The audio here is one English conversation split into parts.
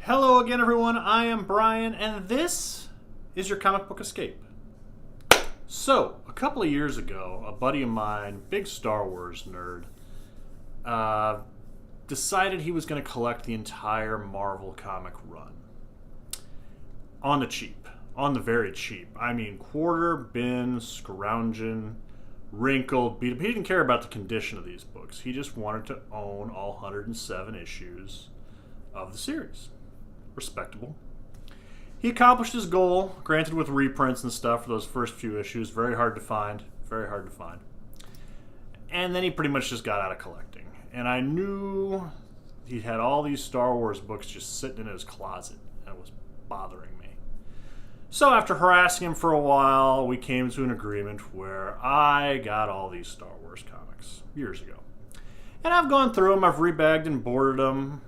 Hello again, everyone. I am Brian, and this is your comic book escape. So, a couple of years ago, a buddy of mine, big Star Wars nerd, decided he was going to collect the entire Marvel comic run. On the cheap. On the very cheap. I mean, quarter, bin, scrounging, wrinkled, beat up. He didn't care about the condition of these books. He just wanted to own all 107 issues of the series. Respectable. He accomplished his goal, granted with reprints and stuff for those first few issues. Very hard to find. Very hard to find. And then he pretty much just got out of collecting. And I knew he had all these Star Wars books just sitting in his closet. And it was bothering me. So after harassing him for a while, we came to an agreement where I got all these Star Wars comics years ago. And I've gone through them. I've rebagged and boarded them.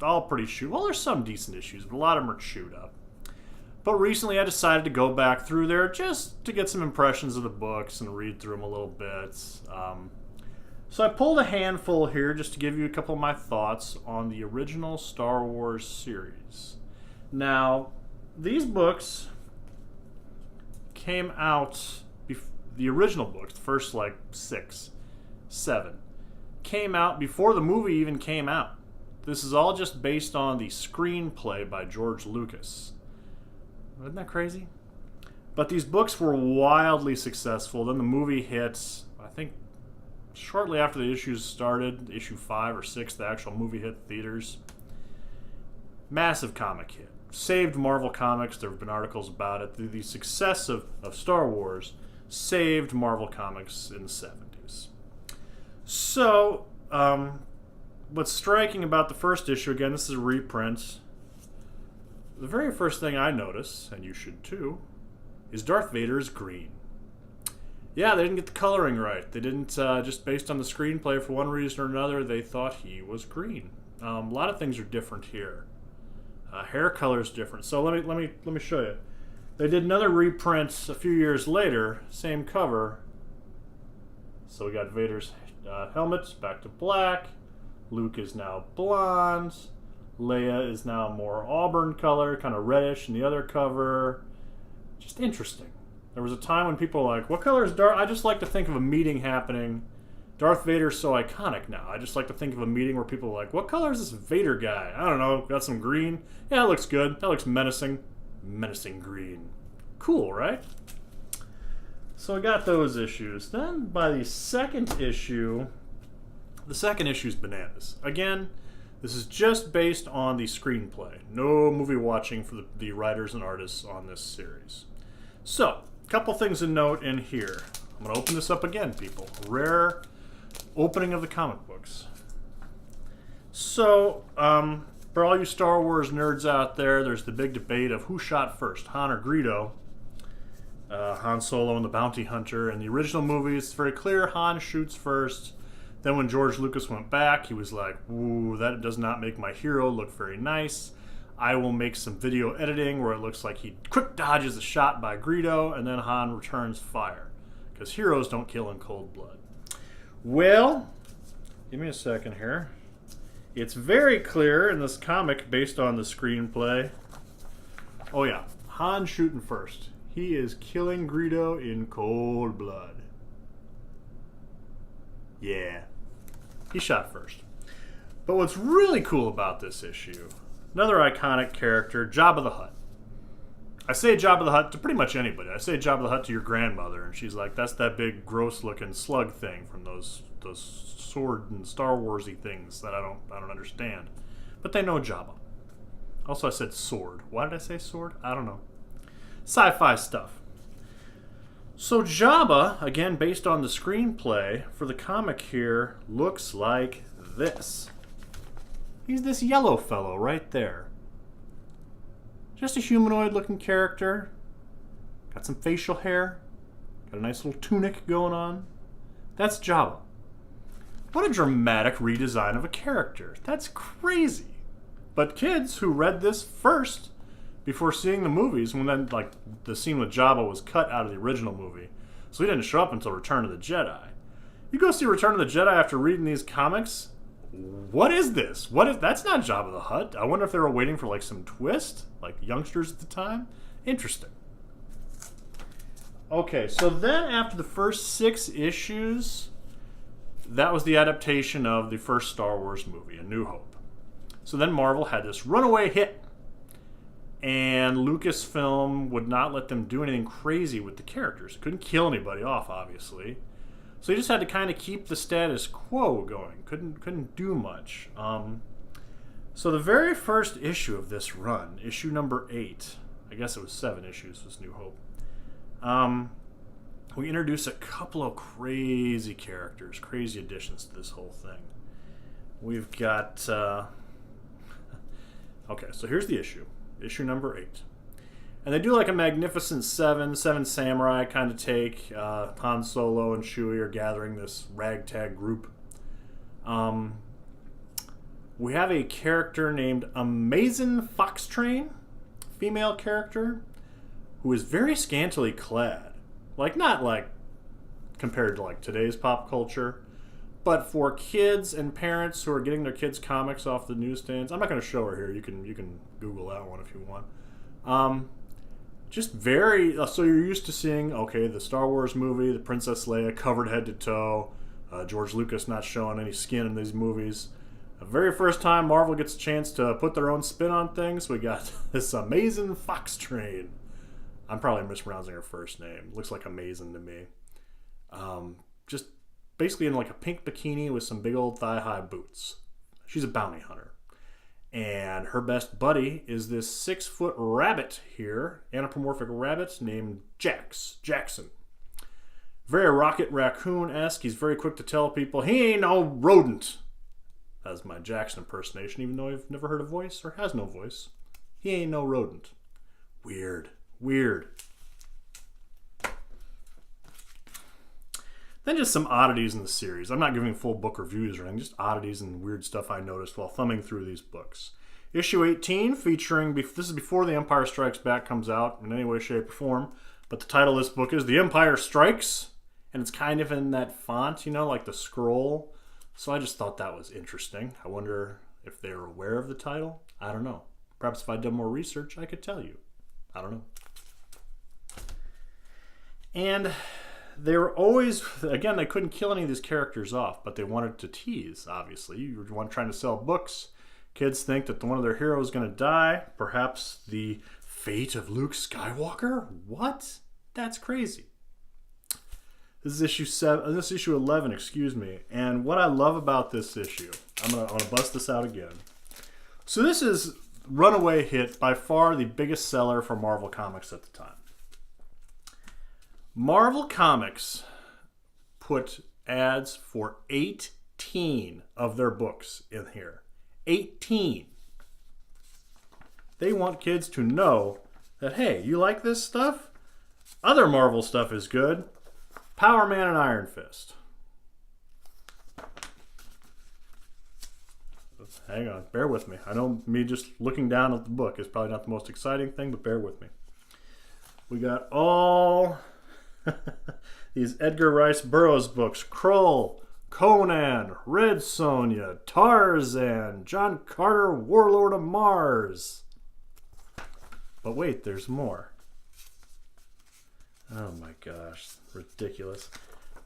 All pretty chewed. Well, there's some decent issues, but a lot of them are chewed up. But recently I decided to go back through there just to get some impressions of the books and read through them a little bit. So I pulled a handful here just to give you a couple of my thoughts on the original Star Wars series. Now, these books came out, the original books, the first like 6, 7, came out before the movie even came out. This is all just based on the screenplay by George Lucas. Isn't that crazy? But these books were wildly successful. Then the movie hit, I think, shortly after the issues started, issue 5 or 6, the actual movie hit theaters. Massive comic hit. Saved Marvel Comics. There have been articles about it. The success of Star Wars saved Marvel Comics in the 70s. So, what's striking about the first issue, again, this is a reprint. The very first thing I notice, and you should too, is Darth Vader is green. Yeah, they didn't get the coloring right. They didn't, just based on the screenplay, for one reason or another, they thought he was green. A lot of things are different here. Hair color is different. So let me show you. They did another reprint a few years later, same cover. So we got Vader's helmet back to black. Luke is now blonde. Leia is now more auburn color, kind of reddish in the other cover. Just interesting. There was a time when people were like, what color is Darth? I just like to think of a meeting happening. Darth Vader's so iconic now. I just like to think of a meeting where people are like, what color is this Vader guy? I don't know. Got some green? Yeah, that looks good. That looks menacing. Menacing green. Cool, right? So I got those issues. Then by the second issue is bananas. Again, this is just based on the screenplay. No movie watching for the writers and artists on this series. So, a couple things to note in here. I'm going to open this up again, people. Rare opening of the comic books. So, for all you Star Wars nerds out there, there's the big debate of who shot first, Han or Greedo. Han Solo and the Bounty Hunter. In the original movies, it's very clear Han shoots first. Then when George Lucas went back, he was like, ooh, that does not make my hero look very nice. I will make some video editing where it looks like he quick dodges a shot by Greedo, and then Han returns fire. Because heroes don't kill in cold blood. Well, give me a second here. It's very clear in this comic, based on the screenplay. Oh yeah, Han shooting first. He is killing Greedo in cold blood. Yeah, he shot first. But what's really cool about this issue, another iconic character, Jabba the Hutt. I say Jabba the Hutt to pretty much anybody. I say Jabba the Hutt to your grandmother, and she's like, that's that big, gross-looking slug thing from those sword and Star Wars-y things that I don't understand. But they know Jabba. Also, I said sword. Why did I say sword? I don't know. Sci-fi stuff. So Jabba, again based on the screenplay for the comic here, looks like this. He's this yellow fellow right there. Just a humanoid looking character. Got some facial hair. Got a nice little tunic going on. That's Jabba. What a dramatic redesign of a character. That's crazy. But kids who read this first before seeing the movies, when then like the scene with Jabba was cut out of the original movie, so he didn't show up until Return of the Jedi. You go see Return of the Jedi after reading these comics, what is this? That's not Jabba the Hutt. I wonder if they were waiting for like some twist, like youngsters at the time. Interesting. Okay, so then after the first 6 issues, that was the adaptation of the first Star Wars movie, A New Hope. So then Marvel had this runaway hit, and Lucasfilm would not let them do anything crazy with the characters. Couldn't kill anybody off, obviously. So you just had to kind of keep the status quo going. Couldn't do much. So the very first issue of this run, issue number 8, I guess it was 7 issues, was New Hope. We introduce a couple of crazy characters, crazy additions to this whole thing. We've got... okay, so here's the issue. Issue number 8. And they do like a Magnificent Seven Samurai kind of take. Han Solo and Chewie are gathering this ragtag group. We have a character named Amazing Foxtrain, female character, who is very scantily clad. Like, not like compared to like today's pop culture, but for kids and parents who are getting their kids' comics off the newsstands. I'm not going to show her here. You can Google that one if you want. Just very... so you're used to seeing, okay, the Star Wars movie, the Princess Leia covered head to toe, George Lucas not showing any skin in these movies. The very first time Marvel gets a chance to put their own spin on things, we got this Amazing Foxtrain. I'm probably mispronouncing her first name. Looks like Amazing to me. Just basically in like a pink bikini with some big old thigh-high boots. She's a bounty hunter. And her best buddy is this 6-foot rabbit here, anthropomorphic rabbit named Jackson. Very Rocket Raccoon-esque. He's very quick to tell people, he ain't no rodent. That's my Jackson impersonation, even though I've never heard a voice or has no voice. He ain't no rodent. Weird. Then just some oddities in the series. I'm not giving full book reviews or anything, just oddities and weird stuff I noticed while thumbing through these books. Issue 18, featuring, this is before The Empire Strikes Back comes out in any way, shape, or form, but the title of this book is The Empire Strikes, and it's kind of in that font, you know, like the scroll. So I just thought that was interesting. I wonder if they were aware of the title. I don't know. Perhaps if I'd done more research, I could tell you. I don't know. And they were always, again, they couldn't kill any of these characters off, but they wanted to tease, obviously. You were trying to sell books. Kids think that one of their heroes is going to die. Perhaps the fate of Luke Skywalker? What? That's crazy. This is issue 7. This is issue 11, excuse me. And what I love about this issue, I'm gonna bust this out again. So this is runaway hit, by far the biggest seller for Marvel Comics at the time. Marvel Comics put ads for 18 of their books in here. 18. They want kids to know that, hey, you like this stuff? Other Marvel stuff is good. Power Man and Iron Fist. Hang on, bear with me. I know me just looking down at the book is probably not the most exciting thing, but bear with me. We got all these Edgar Rice Burroughs books. Krull, Conan, Red Sonja, Tarzan, John Carter, Warlord of Mars. But wait, there's more. Oh my gosh, ridiculous.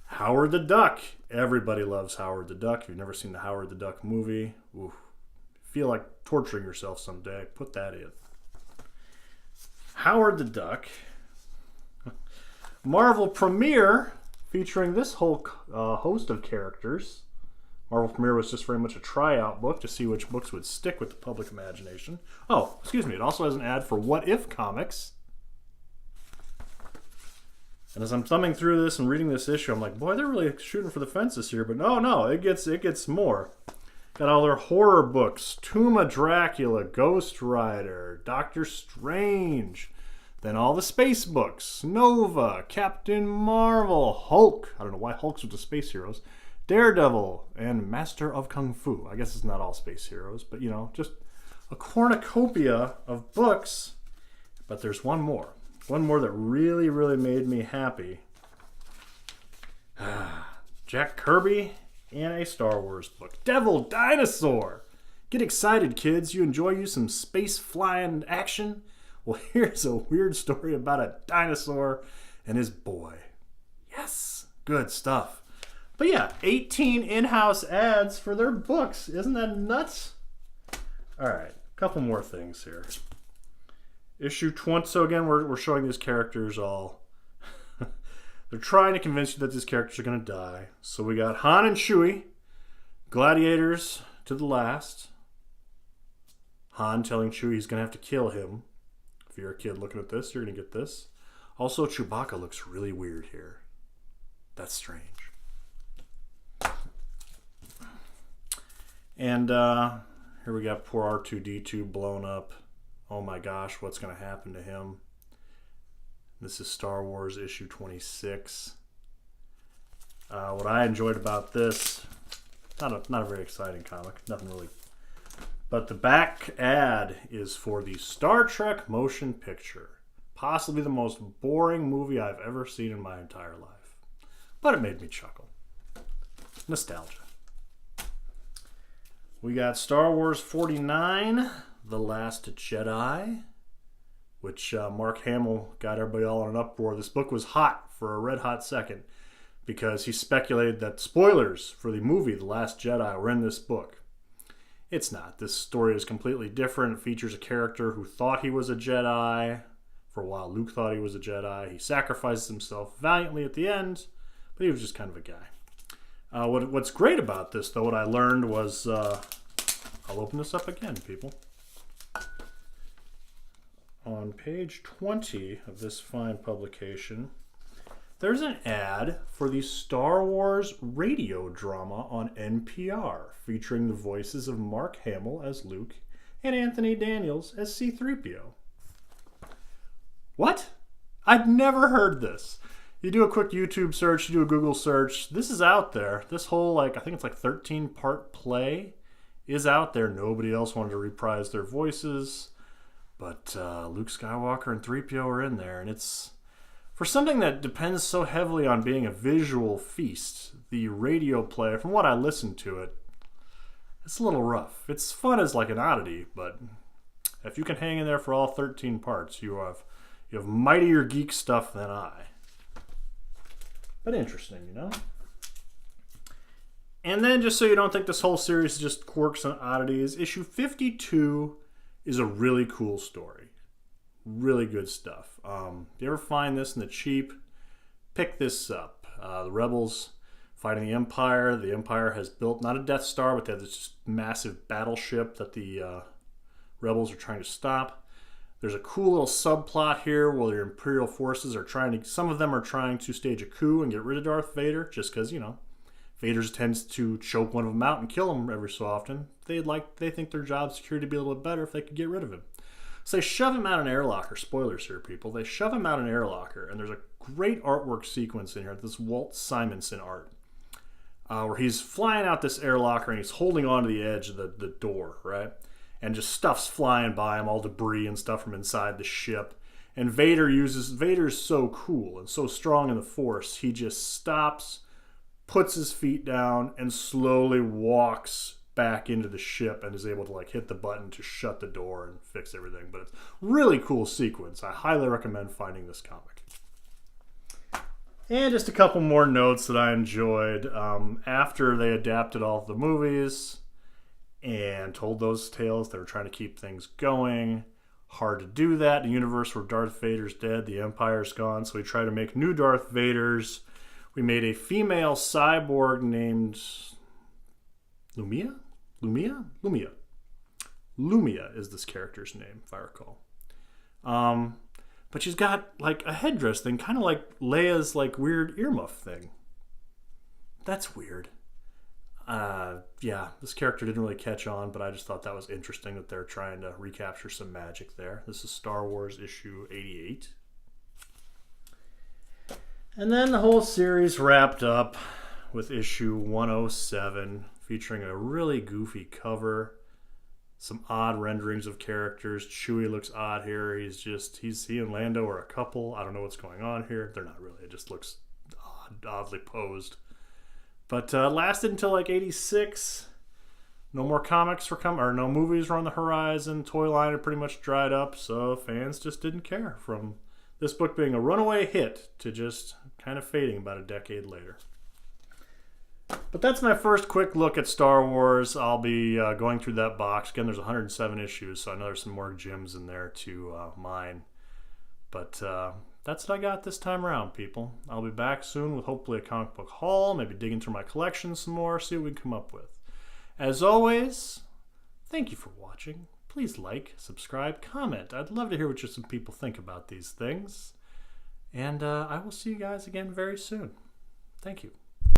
Howard the Duck. Everybody loves Howard the Duck. If you've never seen the Howard the Duck movie, oof, feel like torturing yourself someday, put that in. Howard the Duck. Marvel Premiere, featuring this whole host of characters. Marvel Premiere was just very much a tryout book to see which books would stick with the public imagination. Oh, excuse me, it also has an ad for What If Comics. And as I'm thumbing through this and reading this issue, I'm like, boy, they're really shooting for the fences here. But no, it gets more. Got all their horror books. Tomb of Dracula, Ghost Rider, Doctor Strange. Then all the space books. Nova, Captain Marvel, Hulk. I don't know why Hulk's with the space heroes. Daredevil, and Master of Kung Fu. I guess it's not all space heroes, but, you know, just a cornucopia of books. But there's one more. One more that really, really made me happy. Jack Kirby and a Star Wars book. Devil Dinosaur! Get excited, kids. You enjoy you some space flying action? Well, here's a weird story about a dinosaur and his boy. Yes, good stuff. But yeah, 18 in-house ads for their books. Isn't that nuts? All right, a couple more things here. Issue 20. So again, we're showing these characters all. They're trying to convince you that these characters are going to die. So we got Han and Chewie, gladiators to the last. Han telling Chewie he's going to have to kill him. If you're a kid looking at this, you're going to get this. Also, Chewbacca looks really weird here. That's strange. And here we got poor R2-D2 blown up. Oh my gosh, what's going to happen to him? This is Star Wars issue 26. What I enjoyed about this, not a very exciting comic, nothing really. But the back ad is for the Star Trek motion picture. Possibly the most boring movie I've ever seen in my entire life. But it made me chuckle. Nostalgia. We got Star Wars 49, The Last Jedi, which Mark Hamill got everybody all in an uproar. This book was hot for a red hot second because he speculated that spoilers for the movie The Last Jedi were in this book. It's not. This story is completely different. It features a character who thought he was a Jedi. For a while, Luke thought he was a Jedi. He sacrifices himself valiantly at the end, but he was just kind of a guy. What's great about this, though, what I learned was... I'll open this up again, people. On page 20 of this fine publication, there's an ad for the Star Wars radio drama on NPR, featuring the voices of Mark Hamill as Luke and Anthony Daniels as C-3PO. What? I've never heard this. You do a quick YouTube search, you do a Google search. This is out there. This whole, I think it's 13-part play is out there. Nobody else wanted to reprise their voices, but Luke Skywalker and 3PO are in there, and it's for something that depends so heavily on being a visual feast. The radio play, from what I listened to it, it's a little rough. It's fun as an oddity, but if you can hang in there for all 13 parts, you have mightier geek stuff than I. But interesting, you know? And then, just so you don't think this whole series is just quirks and oddities, issue 52 is a really cool story. Really good stuff. If you ever find this in the cheap, pick this up. The Rebels fighting the Empire. The Empire has built, not a Death Star, but they have this just massive battleship that the Rebels are trying to stop. There's a cool little subplot here where the Imperial forces are some of them are trying to stage a coup and get rid of Darth Vader, just because, Vader tends to choke one of them out and kill him every so often. They think their job security would be a little bit better if they could get rid of him. So they shove him out an airlocker. Spoilers here, people. They shove him out an airlocker, and there's a great artwork sequence in here, this Walt Simonson art, where he's flying out this airlocker and he's holding onto the edge of the door, right? And just stuff's flying by him, all debris and stuff from inside the ship. And Vader's so cool and so strong in the Force, he just stops, puts his feet down, and slowly walks back into the ship and is able to hit the button to shut the door and fix everything. But it's a really cool sequence. I highly recommend finding this comic. And just a couple more notes that I enjoyed. After they adapted all of the movies and told those tales, they were trying to keep things going. Hard to do that in a universe where Darth Vader's dead, the Empire's gone, so we try to make new Darth Vaders. We made a female cyborg named Lumia? Lumia is this character's name, if I recall. But she's got a headdress thing, kind of like Leia's weird earmuff thing. That's weird. Yeah, this character didn't really catch on, but I just thought that was interesting that they're trying to recapture some magic there. This is Star Wars issue 88. And then the whole series wrapped up with issue 107, featuring a really goofy cover, some odd renderings of characters. Chewie looks odd here. He and Lando are a couple. I don't know what's going on here. They're not really. It just looks oddly posed. But lasted until like 86. No more comics were coming, or no movies were on the horizon. Toy line had pretty much dried up, so fans just didn't care. From this book being a runaway hit to just kind of fading about a decade later. But that's my first quick look at Star Wars. I'll be going through that box. Again, there's 107 issues, so I know there's some more gems in there to mine. But that's what I got this time around, people. I'll be back soon with hopefully a comic book haul, maybe dig into my collection some more, see what we can come up with. As always, thank you for watching. Please like, subscribe, comment. I'd love to hear what some people think about these things. And I will see you guys again very soon. Thank you.